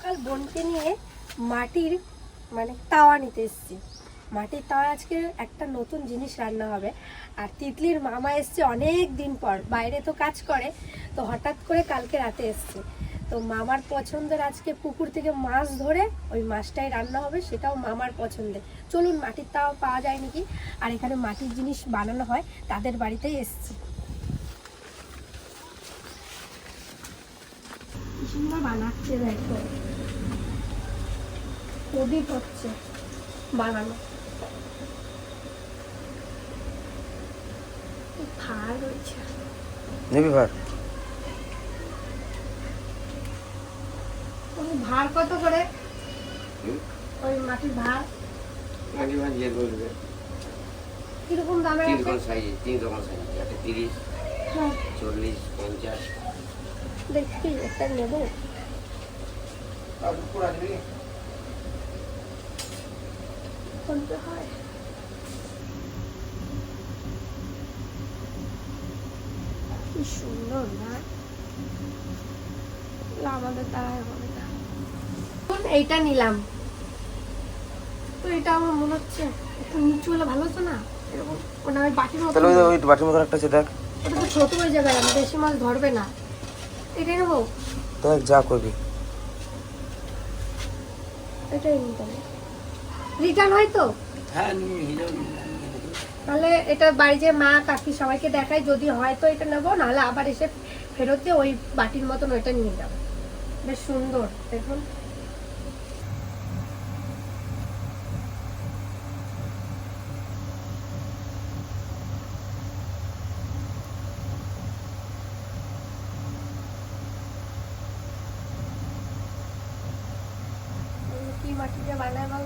সকাল বোনকে নিয়ে মাটির মানে তাওয়া নিতে এসেছি। মাটির তাওয়া আজকে একটা নতুন জিনিস রান্না হবে। আর তিতলির মামা এসছে অনেক দিন পর, বাইরে তো কাজ করে, তো হঠাৎ করে কালকে রাতে এসছে। তো মামার পছন্দের আজকে পুকুর থেকে মাছ ধরে ওই মাছটাই রান্না হবে, সেটাও মামার পছন্দের। চলুন মাটির তাওয়া পাওয়া যায় নাকি, আর এখানে মাটির জিনিস বানানো হয়, তাদের বাড়িতেই এসছি। কি সুন্দর বানাচ্ছে দেখো, প্রদীপ হচ্ছে বানানো। ভার হচ্ছে, নেবি ভার? ওই ভার কত করে? ওই মাটির ভার কিরকম দামের আছে? 3 রকম সাইজ, একটা 30, 40, 50। দেখি একটা নেবো। কোনটা হয়? কি সুন্দর না, আমাদের দ্বারাই হবে না। এইটা নিলাম, তো এটা আমার মনে হচ্ছে একটু নিচু হলে ভালো হতো না, এরকম মানে ওই বাটির মতো। তাহলে ওই বাটির মতন একটা আছে দেখ। ওটা তো ছোট হয়ে যাবে, আমি বেশি মাছ ধরবে না। এটাই নেবো, দেখ যা করবি। এটাই নিতে হবে। রিটার্ন হয় তো? হ্যাঁ, তাহলে এটা বাড়ি যে মা কাকি সবাইকে দেখাই, যদি হয় তো এটা নেবো, নাহলে আবার এসে ফেরতে ওই বাটির মতন ওইটা নিয়ে যাবো। বেশ সুন্দর দেখুন। কি মাটিতে বানায় বল?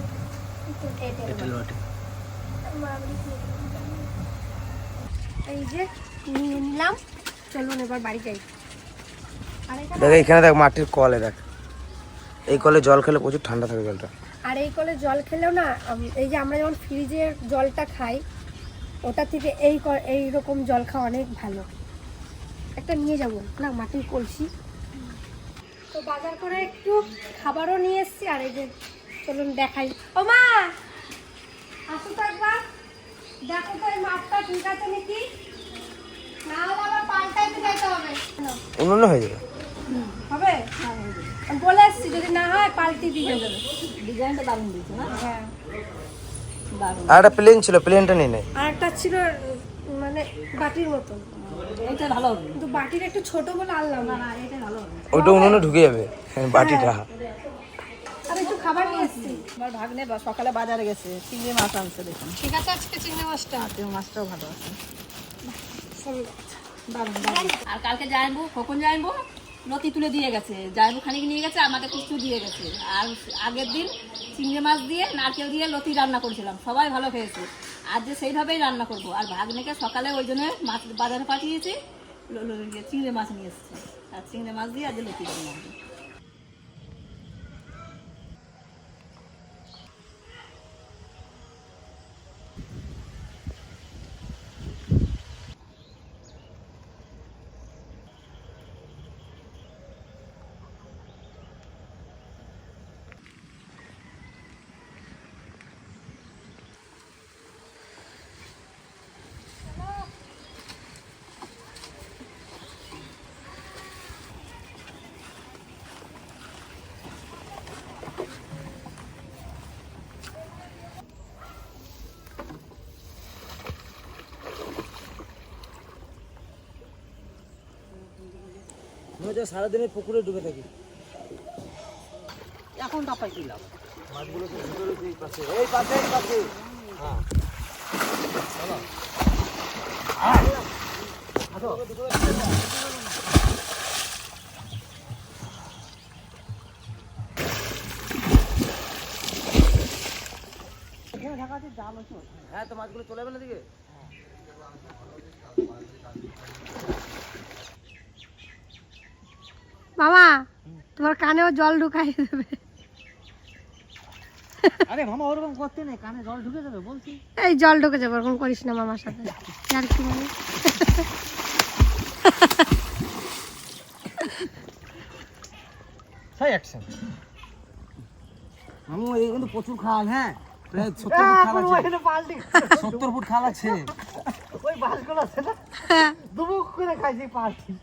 এই যে নিয়ে নিলাম, চলুন এবার বাড়ি যাই। দেখ এইখানে দেখ মাটির কলে দেখ, এই কলে জল খেলে প্রচুর ঠান্ডা থাকে জলটা। আর এই কলে জল খেলেও না, এই যে আমরা যেমন ফ্রিজের জলটা খাই, ওটা থেকে এই রকম জল খাওয়া অনেক ভালো। একটা নিয়ে যাব না মাটির কলসি। তো বাজার করে একটু খাবারও নিয়ে এসেছি। আর এই যে চলুন দেখাই। ও মা, আসো তো একবার, দেখো তো এই মাছটা ঠিক আছে নাকি, না হলে আবার পাল্টাইতে যেতে হবে। অন্য হয়ে যাবে। হবে? আমি বলে এসছি যদি না হয় পাল্টি দিয়ে দেবে। ডিজাইনটা দারুণ দিয়েছে না? হ্যাঁ দারুণ। আর একটা প্লেন ছিল, প্লেনটা নিয়ে নেয়। আর একটা ছিল মানে বাটির মতন, এটা ভালো হবে, কিন্তু বাটির একটু ছোট বলে আনলাম না। এটা ভালো হবে, ওইটা উনুনে ঢুকে যাবে বাটিটা। আর একটু খাবার নিয়ে এসছি। আমার ভাগ্নে সকালে বাজারে গেছে, চিংড়ি মাছ আনছে দেখুন। ঠিক আছে, আজকে চিংড়ি মাছটা, চিংড়ি মাছটাও ভালো আছে। দারুণ দারুণ। আর কালকে যাইবো, কখন যাইবো, লতি তুলে দিয়ে গেছে, যাইবো খানিক নিয়ে গেছে, আমাকে কিছু দিয়ে গেছে। আর আগের দিন চিংড়ি মাছ দিয়ে নারকেল দিয়ে লতি রান্না করেছিলাম, সবাই ভালো খেয়েছে। আজ যে সেইভাবেই রান্না করবো। আর ভাগ্নেকে সকালে ওই জন্য মাছ বাজারে পাঠিয়েছি, চিংড়ি মাছ নিয়ে এসেছি, আর চিংড়ি মাছ দিয়ে আজ লতি রান্না হবে। সারাদিনে পুকুরে ডুবে থাকি, এখন তাপাই কি লাভ? মাছগুলো তো ভিতরে এই পাশে, এই পাশে, এই পাশে। হ্যাঁ চলো এখানে ঢাকা আছে, জাল আছে। হ্যাঁ, তো মাছগুলো চলে যাবে না দিকে। মামা, তোমার কানেও জল ঢুকাই দেবে। আরে মামা ওরকম করতে নেই, কানে জল ঢুকে যাবে বলছি। এই জল ঢুকে যাবে, ওরকম করিস না মামার সাথে। আর কি মানে সেই অ্যাকশন। মামু এই কিন্তু প্রচুর খাল, হ্যাঁ প্রায় 70 ফুট খাল আছে, 70 ফুট খাল আছে। ওই বাসগুলো আছে না, দুবুক করে খাইছি পাল্টি।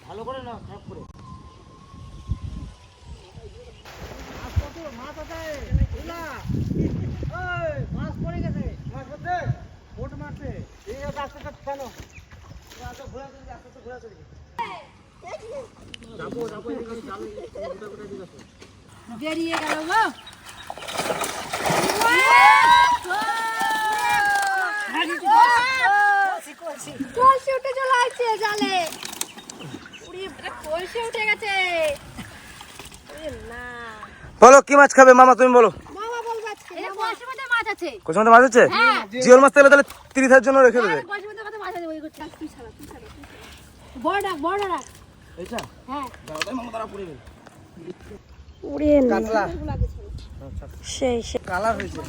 ভালো করে না, খারাপ করে। মাছ আছে, মাছ পড়ে গেছে, মাছ পড়ছে, বোট মারছে, এই রাস্তাটা কেন ঘোরা চলে, রাস্তা ঘোরা চলে বেরিয়ে গেল গো। কলসি উঠে চলে আসছে জালে। কলসি উঠে গেছে। না বলো কি মাছ খাবে মামা, তুমি বলো। মামা বলবো আজকে কলসির মধ্যে মাছ আছে। কোথাও মধ্যে মাছ আছে? জিওল মাছ তাহলে 30 এর জন্য রেখে দেবে। কলসির মধ্যে কত মাছ আছে ওই করতে তুই ছাড়া। বড় ডাক। এইটা হ্যাঁ দাঁড়াও মামা, দাঁড়া পড়ে গেল। উড়ে না কাতলা সেই কালার হয়েছে।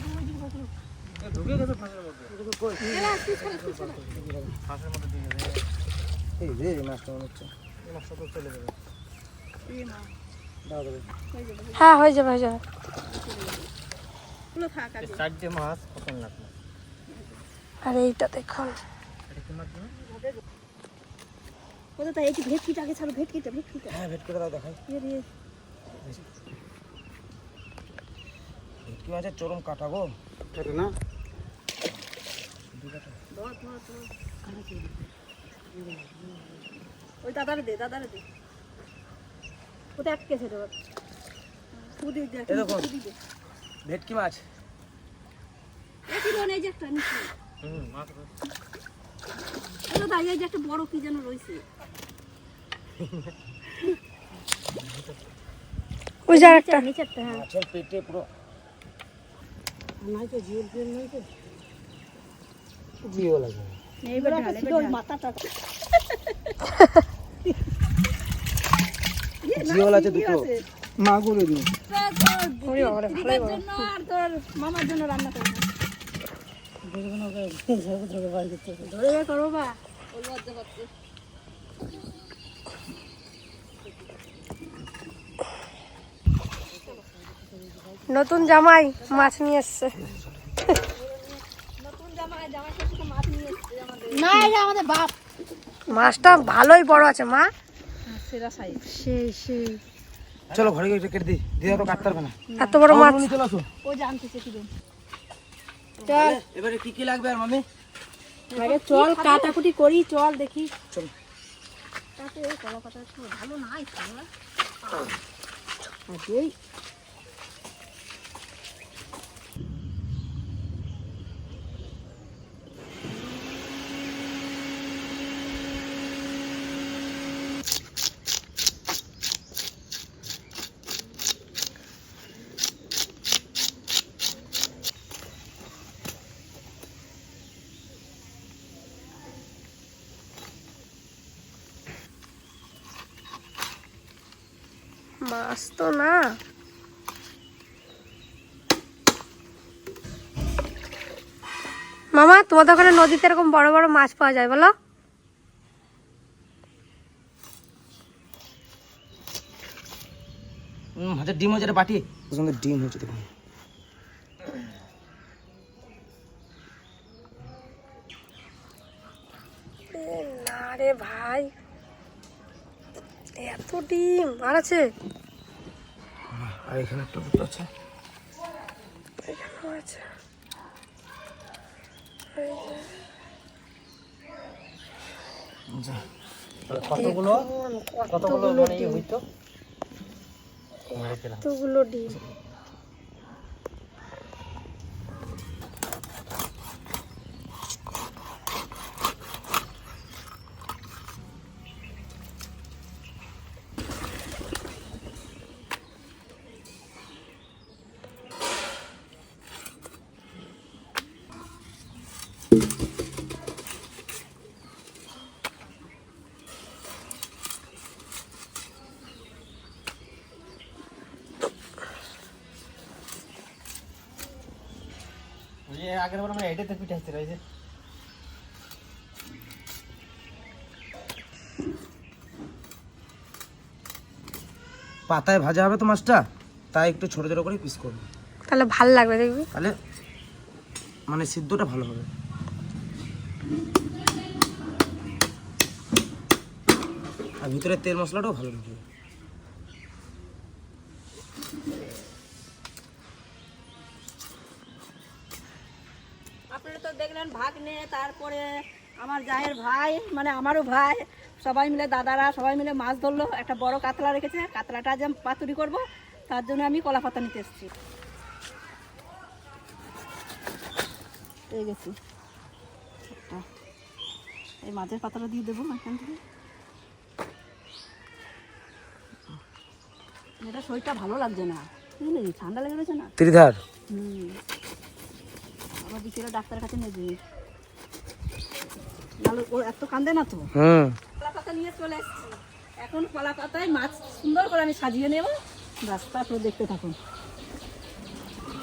ঢুকে গেছে ফাঁসের মধ্যে। এই রে মাছটা মনে হচ্ছে মাছটা তো চলে যাবে। হ্যাঁ হয়ে যাবে চারটে মাছ খতরনাক মাছ। আর এইটা দেখুন কোথায় এই ভেটকিটা আগে ছাড়ো, ভেটকিটা হ্যাঁ ভেট করে দাও, দেখাই। ভেটকি মাছের চরম কাটা গো, এটা না ওই দাদারে দে। কোথায় আটকেছে তো তুই দে। এই দেখুন ভেটকি মাছ। একই রন এই যে একটা নিচে। মাছ এটা দাই এই যে একটা বড় কি যেন রইছে। ওই যে একটা নিচেরটা। হ্যাঁ মাছের পেটে পুরো নাই তো জিওল পেন নাই তো। জিও লাগে। এইবার ছিল ওই মাথাটা। জিওল আছে দুটো। মাগুর দিন ওরে বাবারে ভালোই বড়। জন্য আর তোর মামার জন্য রান্না করব। ধরে বের করো বা ওই লজ্জা পাচ্ছে। নতুন জামাই মাছ নিয়ে এসছে। নতুন জামাই সাথে তো মাছ নিয়ে এসেছে আমাদের। না এই যে আমাদের বাপ। মাছটা ভালোই বড় আছে মা। সেরা সাইজ। সেই চলো ঘরে গিয়ে কেটে দিই, দিদা তো কাটতে পারবে না। এত বড় মাছ। মামনি চলে আসো। ও জানতেছে কি দেন। চল এবারে কি লাগবে আর মামি? আগে চল কাটাকুটি করি, চল দেখি। চল তাতে কলা পাতা ভালো নাই খাওয়া। এই মাছ তো না। মামা তোমাদের ওখানে নদীতে এরকম বড় বড় মাছ পাওয়া যায় বলো? হাতের ডিম হচ্ছে বাটি, সুন্দর ডিম হচ্ছে দেখুন। না রে ভাই, এত ডিম আর আছে। আর এখানে একটা ফুট আছে, এখানেও আছে। কতগুলো মানে হইতো কতগুলো ডিম। ওই যে আগের বার আমরা এটাতে পিঠাইতে রয়েছে। পাতায় ভাজা হবে তো মাছটা, তাই একটু ছোট ছোট করে পিস করবো, তাহলে ভাল লাগবে দেখবি। তাহলে মানে সিদ্ধটা ভালো হবে। আর ভিতরে তেল মশলাটাও ভালো ঢুকবে। আপনারা তো দেখলেন ভাগ্নে, তারপরে আমার জায়ের ভাই, মানে আমারও ভাই, সবাই মিলে দাদারা সবাই মিলে মাছ ধরলো। একটা বড় কাতলা রেখেছে, কাতলাটা যে পাতুরি করব তার জন্য আমি কলা পাতা নিতে এসেছি। পেয়ে গেছি একটা, এই মাছের পাতাটা দিয়ে দেবো এখান থেকে। এটা শরীরটা ভালো লাগছে না, বুঝলি, ঠান্ডা লেগে গেছে না। ত্রিধার আবার বিকেলে ডাক্তারের কাছে নিয়ে যাই, নাহলে ও এত কান্দে না তো। কলা পাতা নিয়ে চলে এসেছি, এখন কলা পাতায় মাছ সুন্দর করে আমি সাজিয়ে নেব। রাস্তা তো দেখতে থাকুন।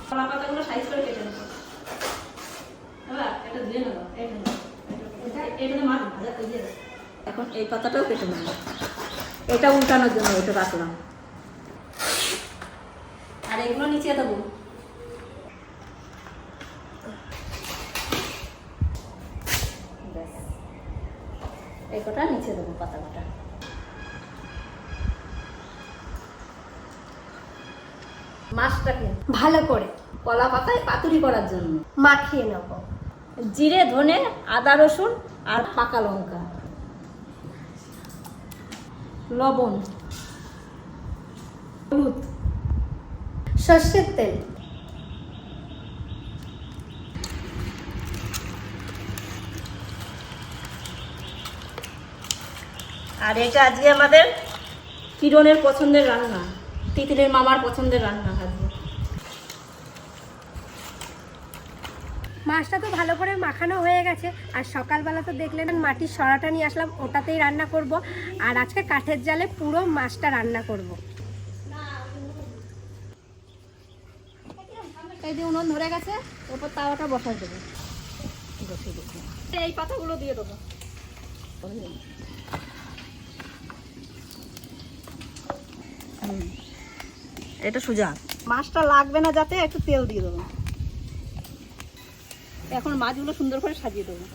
কলা পাতাগুলো সাইজ করে কেটে নেব। এটা দিয়ে নেব, এটা মাছ ভাজা দিয়ে দেবো। এখন এই পাতাটাও কেটে নেব, এটা উল্টানোর জন্য এটা রাখলাম। আর এগুলো নিচে দেবো। এই কটা নিচে দেবো, পাতা কটা। মাছটাকে ভালো করে কলা পাতায় পাতুরি করার জন্য মাখিয়ে নেব। জিরে, ধনে, আদা, রসুন আর পাকা লঙ্কা, লবণ, হলুদ, সর্ষের তেল, আর এটা আজকে আমাদের কিরণের পছন্দের রান্না, তিতিলের মামার পছন্দের রান্না আজকে। মাছটা তো ভালো করে মাখানো হয়ে গেছে। আর সকালবেলা তো দেখলেন মাটির সরাটা নিয়ে আসলাম, ওটাতেই রান্না করব। আর আজকে কাঠের জালে পুরো মাছটা রান্না করব। এই যে উনুন ধরে গেছে, ওপর তাওয়াটা বসাই দেবো। বসিয়ে দেবো, এই পাতাগুলো দিয়ে দেবো। এটা সোজা, মাছটা লাগবে না যাতে একটু তেল দিয়ে দেবো। এখন মাছগুলো সুন্দর করে সাজিয়ে দেবো।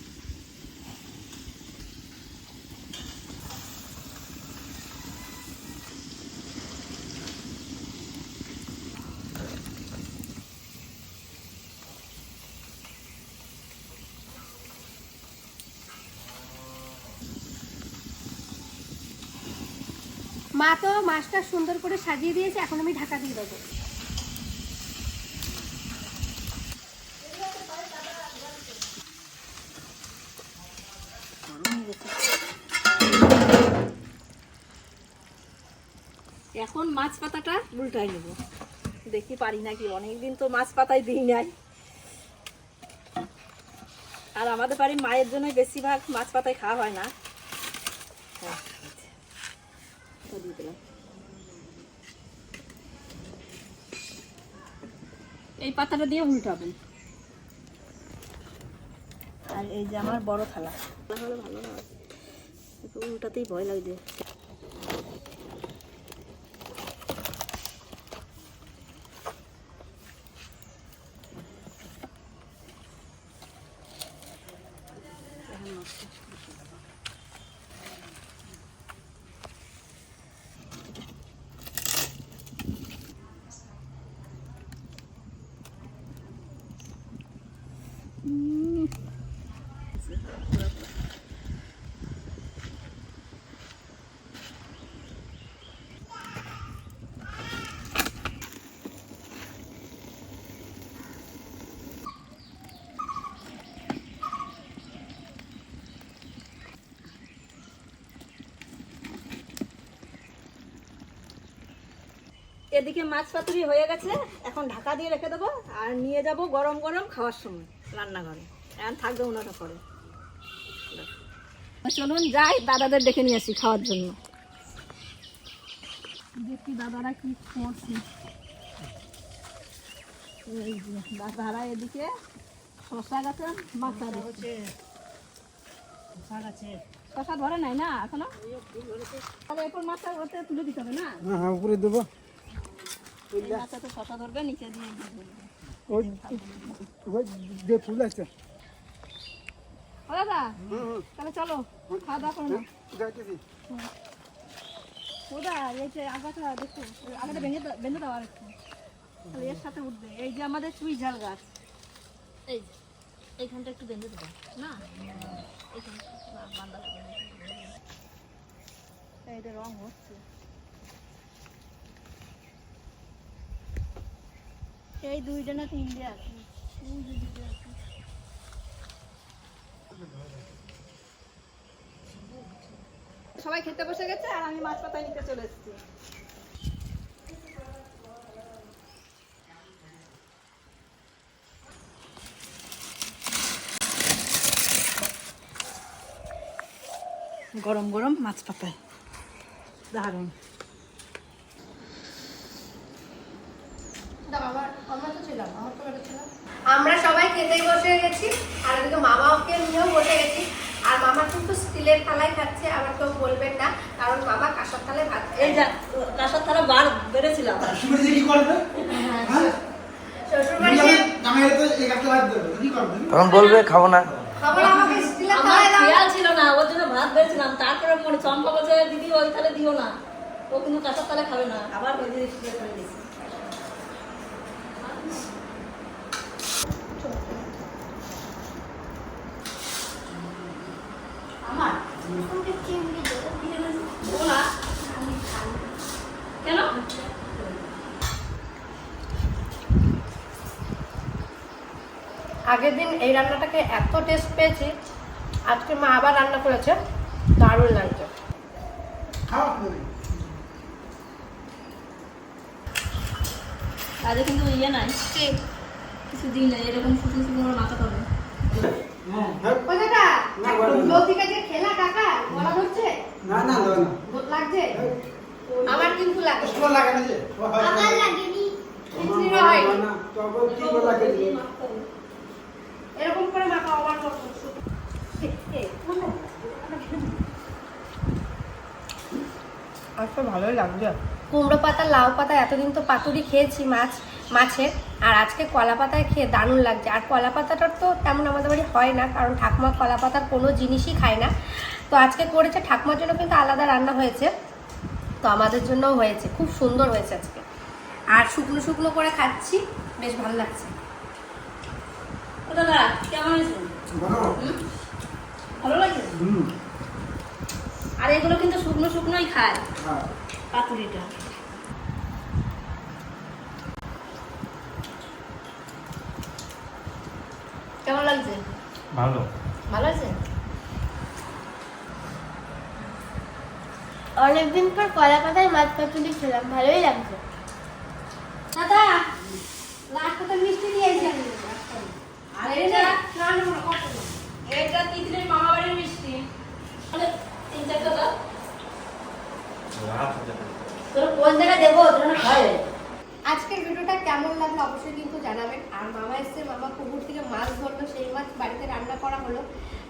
মা তো মাছটা সুন্দর করে সাজিয়ে দিয়েছে, এখন আমি ঢাকা দিয়ে দেবো। এখন মাছ পাতাটা উল্টাই নেব, দেখি পারি নাকি। অনেকদিন তো মাছ পাতায় দিই নাই। আর আমাদের বাড়ির মায়ের জন্য বেশিরভাগ মাছ পাতায় খাওয়া হয় না। এই পাতাটা দিয়ে উল্টাবেন। আর এই যে আমার বড় থালা, হলে ভালো না, উল্টাতেই ভয় লাগছে। এদিকে মাছ পাতুরি হয়ে গেছে, এখন ঢাকা দিয়ে রেখে দেবো। আর নিয়ে যাব গরম গরম খাওয়ার সময় রান্নাঘরে, এখন থাকবে ওনাটা করে। চলুন যাই, দাদাদের ডেকে নিয়ে আসি খাওয়ার জন্য। দেখি দাদারা কি করছে। এই যে দাদারা এদিকে শসা গাছে মাথা দিচ্ছে, শসা ধরে নাই না এখনো? তাহলে এরপর মাথা ওতে তুলে দিতে হবে না? হ্যাঁ উপরে দেবো। এই মাথা তো শসা ধরবে, নিচে দিয়ে ধরবে। ওই ওই যে ফুল আছে। ও দাদা, তাহলে চলো খাওয়া দাওয়া করো না। যাইতেছি। ওদা এই যে আগাটা দেখো, আগাটা বেঁধে দাও আর একটু, তাহলে এর সাথে উঠবে। এই যে আমাদের চুই ঝাল গাছ, এই যে এইখানটা একটু বেঁধে দেবো না, এইখানটা বান্ধা লাগবে না। এইটা রং হচ্ছে, এই দুইটা না তিনটে আছে, সবাই খেতে বসে গেছে আর আমি মাছ পাতায় নিতে চলে এসেছি। গরম গরম মাছ পাতায় দারুণ। আমরা সবাই খেতে বসে গেছি, আর এদিকে মামাকে নিয়েও বসে গেছি। আর মামা কিন্তু স্টিলের থালায় খাচ্ছে, আবার কেউ বলবেন না, কারণ মামা কাঁসার থালায় ভাত খায়। এই যা কাঁসার থালা বার বেড়েছিলাম। কি করবে? শ্বশুর বাড়িতে তখন বলবে খাবো না। খাবার আমাকে স্টিলের আমার থালায় দাও। খেয়াল ছিল না, ওর জন্য ভাত বেড়েছিলাম। তারপরে মনে চম্পা বলছে দিদি ওই থালে দিও না, ও কিন্তু কাঁসার থালে খাবে না, আবার ওই দিদি স্টিলের থালে দিয়েছি। আমার ও না, কেন? আগের দিন এই রান্নাটাকে এত টেস্ট পেয়েছি, আজকে মা আবার রান্না করেছে, দারুণ লাগছে। কাজে কিন্তু ইয়ে নাই, কিছু দিন নেই, এরকম শুকনো শুকনো করে মাখাতে হবে। ওই কাকা, লতিকা যে খেলা কাকা, গলা ধরছে? না না না লাগছে? আমার কিন্তু লাগছে। না লাগে না যে আমার লাগেনি। খিচড়ি হয়। না তবে কি লাগে যে এরকম করে মাখা আমার করতে। আজকে ভালোই লাগছে। কুমড়ো পাতা, লাউ পাতা, এতদিন তো পাতুরি খেয়েছি মাছের, আর আজকে কলা পাতায় খেয়ে দারুণ লাগছে। আর কলা পাতাটার তো তেমন আমাদের বাড়ি হয় না, কারণ ঠাকুমা কলা পাতার কোনো জিনিসই খায় না। তো আজকে করেছে, ঠাকুমার জন্য কিন্তু আলাদা রান্না হয়েছে, তো আমাদের জন্যও হয়েছে, খুব সুন্দর হয়েছে আজকে। আর শুকনো শুকনো করে খাচ্ছি, বেশ ভালো লাগছে। ও দাদা কেমন হয়েছে? ভালো লাগছে? আর এগুলো কিন্তু শুকনো শুকনোই খায় পাতুরিটা। কেমন লাগছে? ভালো ভালো আছে? অনেকদিন পর কলা পাতায় মাছ পাতুরি খেলাম, ভালোই লাগছে। দাদা লাস্টে তো মিষ্টি দিয়েছি আমি। আর এটা এটা তিতলির মামা বাড়ির মিষ্টি, মানে 3-4টা দাও। তোর কোন জায়গায় দেবো তোর খায়। আজকের ভিডিওটা কেমন লাগলো অবশ্যই কিন্তু জানাবেন। আর মামা এসছে, মামা পুকুর থেকে মাছ ধরলো, সেই মাছ বাড়িতে রান্না করা হলো,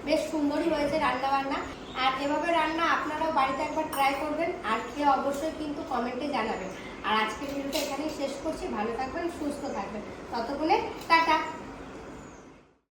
বেশ সুন্দরই হয়েছে রান্না বান্না। আর এভাবে রান্না আপনারাও বাড়িতে একবার ট্রাই করবেন, আর খেয়ে অবশ্যই কিন্তু কমেন্টে জানাবেন। আর আজকের ভিডিওটা এখানেই শেষ করছি, ভালো থাকবেন, সুস্থ থাকবেন, ততক্ষণে টাটা।